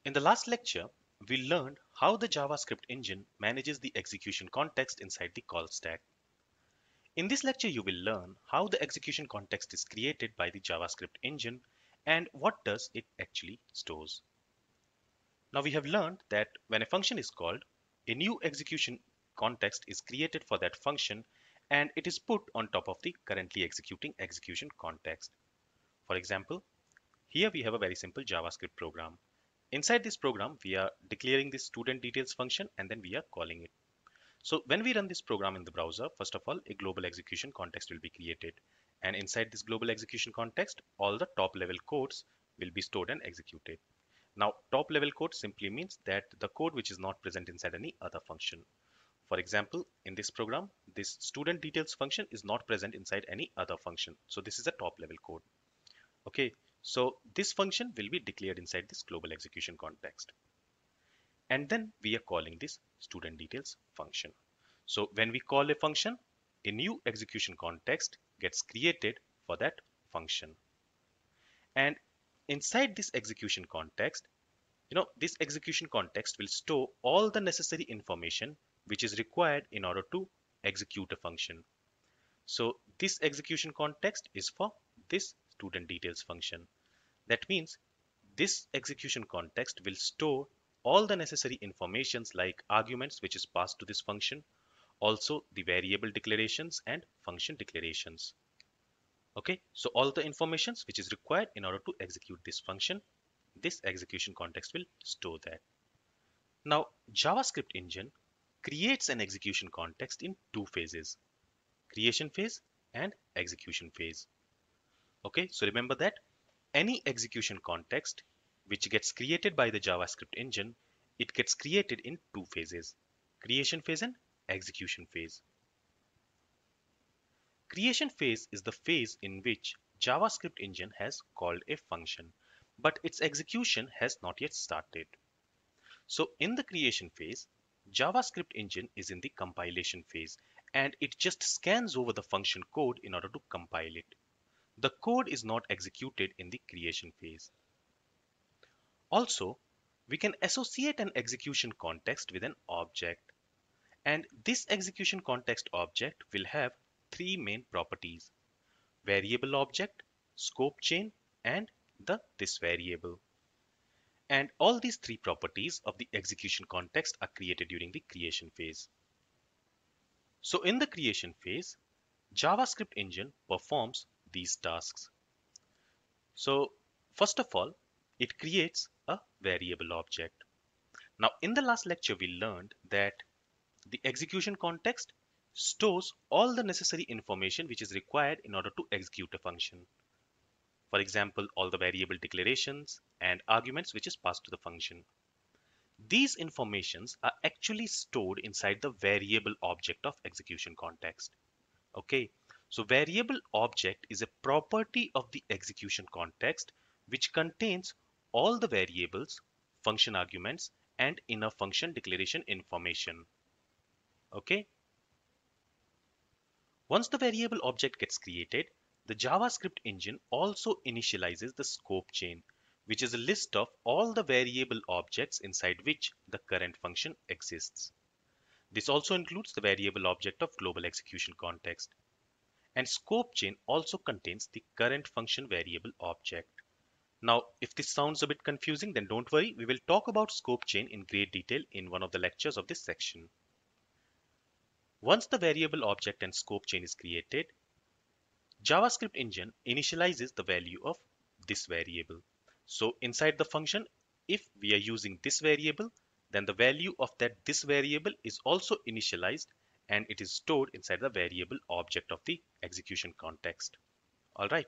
In the last lecture, we learned how the JavaScript engine manages the execution context inside the call stack. In this lecture, you will learn how the execution context is created by the JavaScript engine and what does it actually stores. Now we have learned that when a function is called, a new execution context is created for that function and it is put on top of the currently executing execution context. For example, here we have a very simple JavaScript program. Inside this program, we are declaring this student details function and then we are calling it. So when we run this program in the browser, first of all, a global execution context will be created. And inside this global execution context, all the top level codes will be stored and executed. Now, top level code simply means that the code which is not present inside any other function. For example, in this program, this student details function is not present inside any other function. So this is a top level code. Okay, so this function will be declared inside this global execution context. And then we are calling this student details function. So when we call a function, a new execution context gets created for that function. And inside this execution context, this execution context will store all the necessary information which is required in order to execute a function. So this execution context is for this student details function. That means this execution context will store all the necessary informations like arguments which is passed to this function, also the variable declarations and function declarations. Okay, so all the informations which is required in order to execute this function, this execution context will store that. Now, JavaScript engine creates an execution context in two phases, creation phase and execution phase. Okay, so remember that any execution context which gets created by the JavaScript engine, it gets created in two phases, creation phase and execution phase. Creation phase is the phase in which JavaScript engine has called a function, but its execution has not yet started. So in the creation phase, JavaScript engine is in the compilation phase and it just scans over the function code in order to compile it. The code is not executed in the creation phase. Also, we can associate an execution context with an object. And this execution context object will have three main properties: variable object, scope chain, and the this variable. And all these three properties of the execution context are created during the creation phase. So in the creation phase, JavaScript engine performs these tasks. So first of all, it creates a variable object. Now in the last lecture, we learned that the execution context stores all the necessary information which is required in order to execute a function. For example, all the variable declarations and arguments which is passed to the function. These informations are actually stored inside the variable object of execution context. Okay, so variable object is a property of the execution context which contains all the variables, function arguments, and inner function declaration information. Okay, once the variable object gets created, the JavaScript engine also initializes the scope chain, which is a list of all the variable objects inside which the current function exists. This also includes the variable object of global execution context. And scope chain also contains the current function variable object. Now, if this sounds a bit confusing, then don't worry, we will talk about scope chain in great detail in one of the lectures of this section. Once the variable object and scope chain is created, JavaScript engine initializes the value of this variable. So inside the function, if we are using this variable, then the value of this variable is also initialized and it is stored inside the variable object of the execution context. All right.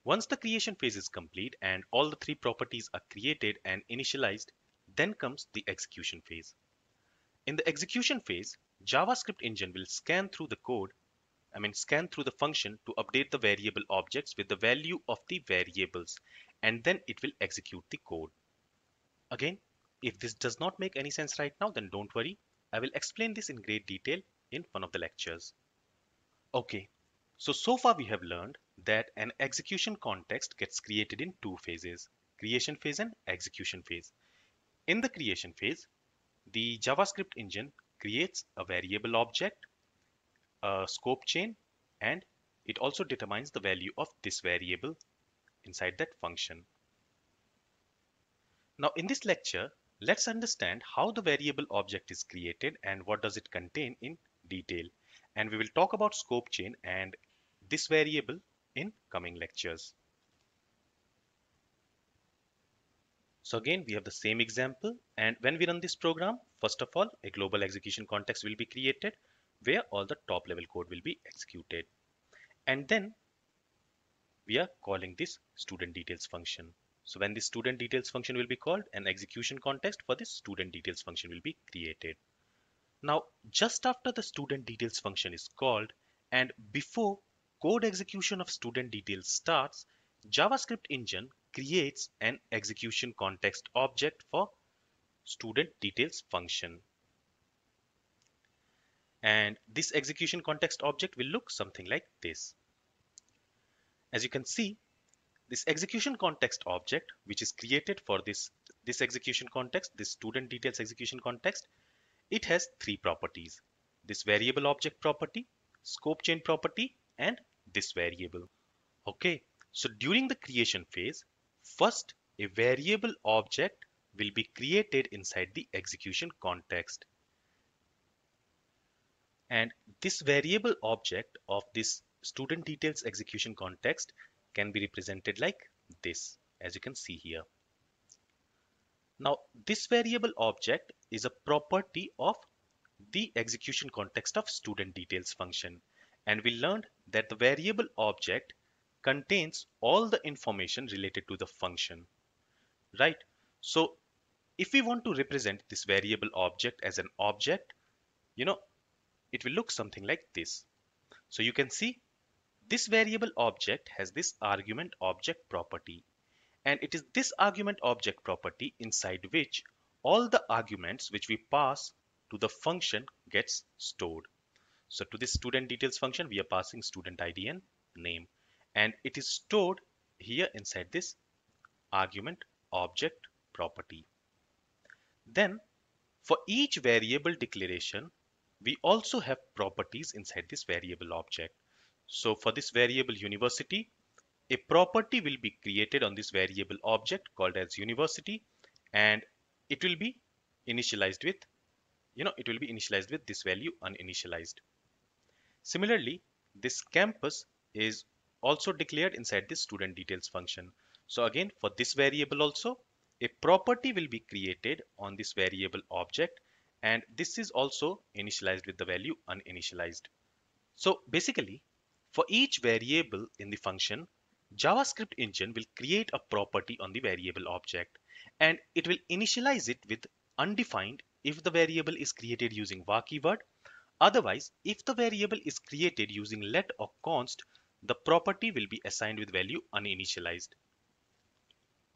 Once the creation phase is complete and all the three properties are created and initialized, then comes the execution phase. In the execution phase, JavaScript engine will scan through the function to update the variable objects with the value of the variables, and then it will execute the code. Again, if this does not make any sense right now, then don't worry. I will explain this in great detail in one of the lectures. Okay, so far we have learned that an execution context gets created in two phases, creation phase and execution phase. In the creation phase, the JavaScript engine creates a variable object, a scope chain, and it also determines the value of this variable inside that function. Now in this lecture, let's understand how the variable object is created and what does it contain in detail. And we will talk about scope chain and this variable in coming lectures. So again, we have the same example, and when we run this program, first of all, a global execution context will be created where all the top level code will be executed. And then we are calling this student details function. So when the student details function will be called, an execution context for this student details function will be created. Now, just after the student details function is called and before code execution of student details starts, JavaScript engine creates an execution context object for student details function. And this execution context object will look something like this. As you can see, this execution context object, which is created for this execution context, this student details execution context, it has three properties: this variable object property, scope chain property, and this variable. Okay, so during the creation phase, first a variable object will be created inside the execution context. And this variable object of this student details execution context can be represented like this, as you can see here. Now, this variable object is a property of the execution context of student details function. And we learned that the variable object contains all the information related to the function, right? So if we want to represent this variable object as an object, it will look something like this. So you can see this variable object has this argument object property, and it is this argument object property inside which all the arguments which we pass to the function gets stored. So to this student details function, we are passing student ID and name, and it is stored here inside this argument object property. Then for each variable declaration, we also have properties inside this variable object. So for this variable university, a property will be created on this variable object called as university, and it will be initialized with this value uninitialized. Similarly, this campus is also declared inside this student details function. So again, for this variable also, a property will be created on this variable object, and this is also initialized with the value uninitialized. So basically, for each variable in the function, JavaScript engine will create a property on the variable object, and it will initialize it with undefined if the variable is created using var keyword. Otherwise, if the variable is created using let or const, the property will be assigned with value uninitialized.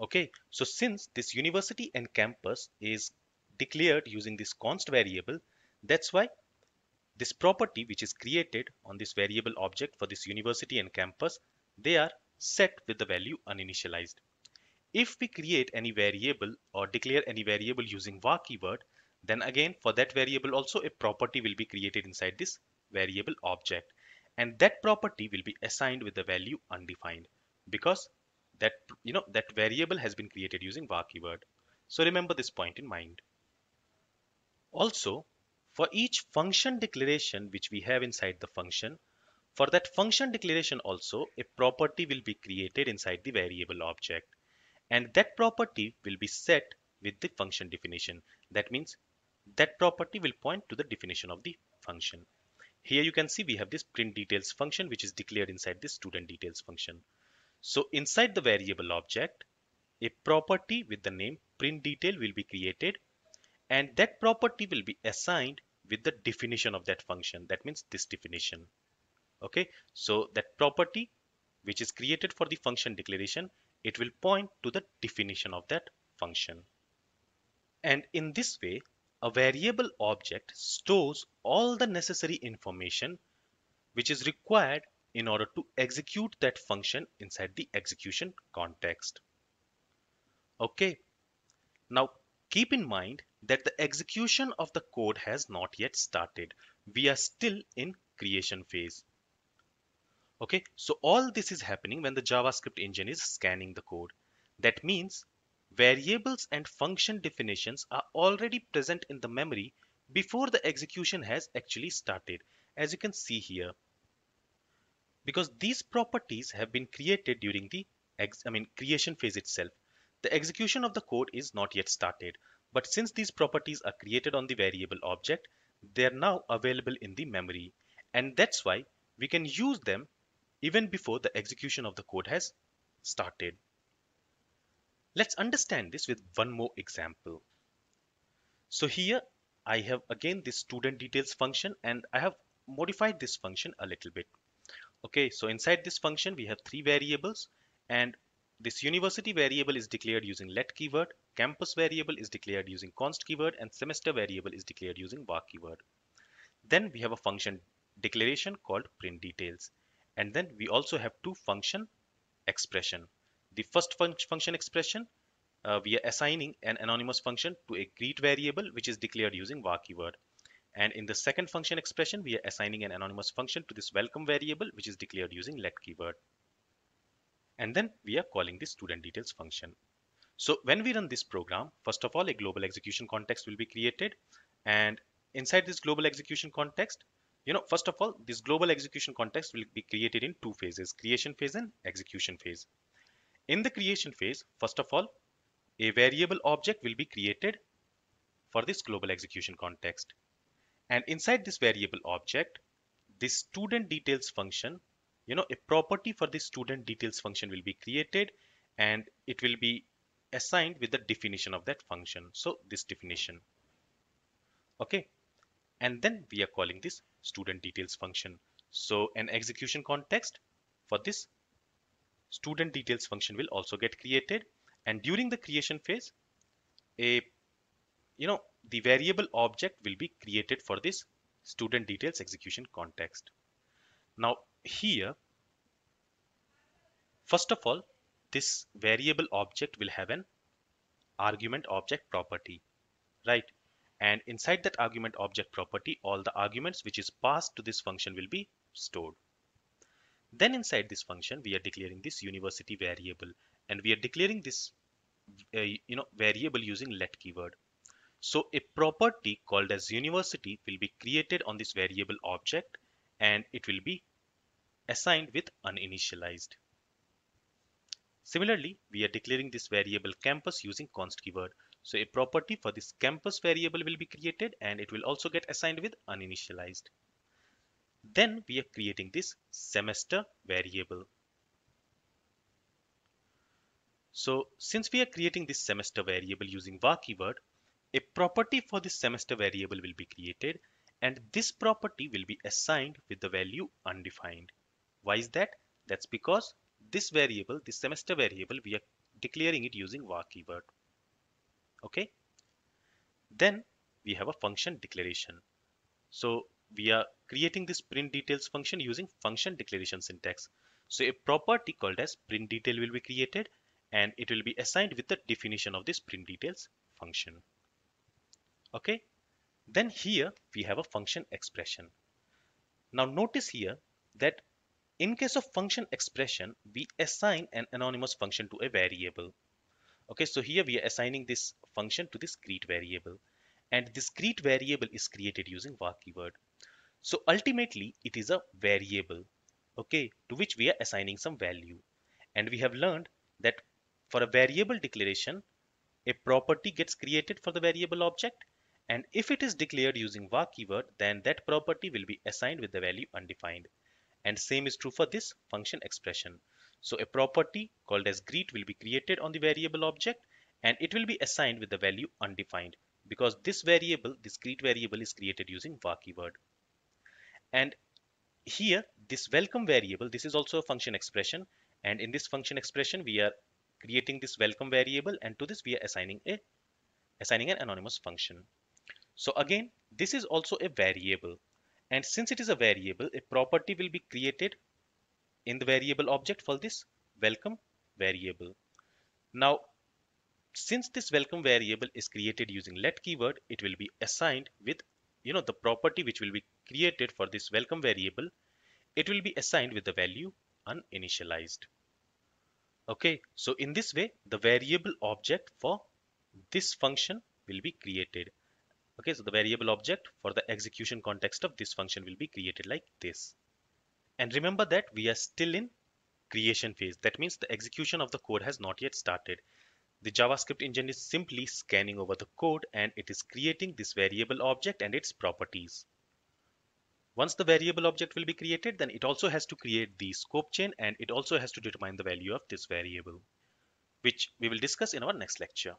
Okay, so since this university and campus is declared using this const variable, that's why this property which is created on this variable object for this university and campus, they are set with the value uninitialized. If we create any variable or declare any variable using var keyword, then again for that variable also a property will be created inside this variable object, and that property will be assigned with the value undefined because that variable has been created using var keyword. So remember this point in mind. Also, for each function declaration which we have inside the function, for that function declaration also a property will be created inside the variable object, and that property will be set with the function definition. That means that property will point to the definition of the function. Here you can see we have this print details function which is declared inside this student details function. So inside the variable object, a property with the name print detail will be created, and that property will be assigned with the definition of that function. That means this definition. Okay, so that property which is created for the function declaration, it will point to the definition of that function. And in this way, a variable object stores all the necessary information which is required in order to execute that function inside the execution context. Okay, now keep in mind that the execution of the code has not yet started. We are still in creation phase. Okay, so all this is happening when the JavaScript engine is scanning the code. That means variables and function definitions are already present in the memory before the execution has actually started, as you can see here. Because these properties have been created during the creation phase itself. The execution of the code is not yet started, but since these properties are created on the variable object, they are now available in the memory, and that's why we can use them even before the execution of the code has started. Let's understand this with one more example. So here I have again this student details function, and I have modified this function a little bit. Okay, so inside this function we have three variables, and this university variable is declared using let keyword, campus variable is declared using const keyword, and semester variable is declared using var keyword. Then we have a function declaration called print details, and then we also have two function expression. The first function expression, we are assigning an anonymous function to a greet variable which is declared using var keyword. And in the second function expression, we are assigning an anonymous function to this welcome variable which is declared using let keyword. And then we are calling this student details function. So when we run this program, first of all, a global execution context will be created. And inside this global execution context, first of all, this global execution context will be created in two phases, creation phase and execution phase. In the creation phase, first of all, a variable object will be created for this global execution context. And inside this variable object, this student details function, a property for this student details function will be created, and it will be assigned with the definition of that function. So this definition. Okay. And then we are calling this student details function. So an execution context for this student details function will also get created. And during the creation phase, a the variable object will be created for this student details execution context. Now here, first of all, this variable object will have an argument object property, right? And inside that argument object property, all the arguments which is passed to this function will be stored. Then inside this function, we are declaring this university variable, and we are declaring this variable using let keyword. So a property called as university will be created on this variable object, and it will be assigned with uninitialized. Similarly, we are declaring this variable campus using const keyword. So a property for this campus variable will be created, and it will also get assigned with uninitialized. Then we are creating this semester variable. So since we are creating this semester variable using var keyword, a property for this semester variable will be created, and this property will be assigned with the value undefined. Why is that? That's because this variable, this semester variable, we are declaring it using var keyword. Okay. Then we have a function declaration. So we are creating this print details function using function declaration syntax. So a property called as print detail will be created, and it will be assigned with the definition of this print details function. Okay. Then here we have a function expression. Now notice here that in case of function expression, we assign an anonymous function to a variable. Okay, so here we are assigning this function to this greet variable, and this greet variable is created using var keyword. So ultimately it is a variable, okay, to which we are assigning some value. And we have learned that for a variable declaration, a property gets created for the variable object, and if it is declared using var keyword, then that property will be assigned with the value undefined. And same is true for this function expression. So a property called as greet will be created on the variable object, and it will be assigned with the value undefined, because this variable, this greet variable, is created using var keyword. And here this welcome variable, this is also a function expression, and in this function expression we are creating this welcome variable, and to this we are assigning an anonymous function. So again, this is also a variable, and since it is a variable, a property will be created in the variable object for this welcome variable. Now Since this welcome variable is created using let keyword, it will be assigned with, the property which will be created for this welcome variable. It will be assigned with the value uninitialized. Okay, so in this way, the variable object for this function will be created. Okay, so the variable object for the execution context of this function will be created like this. And remember that we are still in creation phase. That means the execution of the code has not yet started. The JavaScript engine is simply scanning over the code and it is creating this variable object and its properties. Once the variable object will be created, then it also has to create the scope chain and it also has to determine the value of this variable, which we will discuss in our next lecture.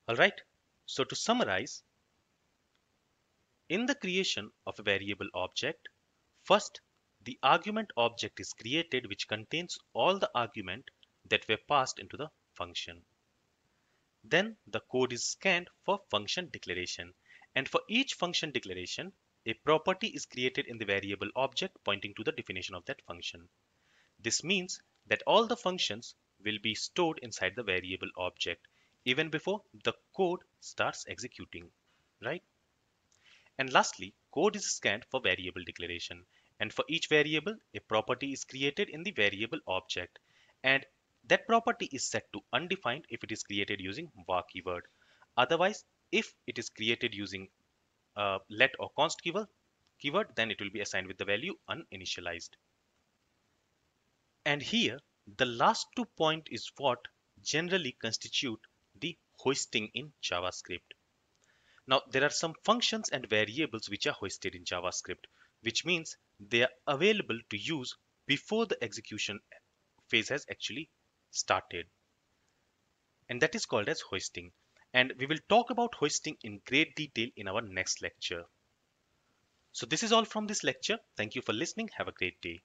Alright, so to summarize, in the creation of a variable object, first the argument object is created which contains all the argument that were passed into the function. Then the code is scanned for function declaration, and for each function declaration, a property is created in the variable object pointing to the definition of that function. This means that all the functions will be stored inside the variable object even before the code starts executing, right? And lastly, code is scanned for variable declaration, and for each variable, a property is created in the variable object, and that property is set to undefined if it is created using var keyword. Otherwise, if it is created using let or const keyword, then it will be assigned with the value uninitialized. And here, the last 2 points is what generally constitute the hoisting in JavaScript. Now, there are some functions and variables which are hoisted in JavaScript, which means they are available to use before the execution phase has actually started. And that is called as hoisting. And we will talk about hoisting in great detail in our next lecture. So this is all from this lecture. Thank you for listening. Have a great day.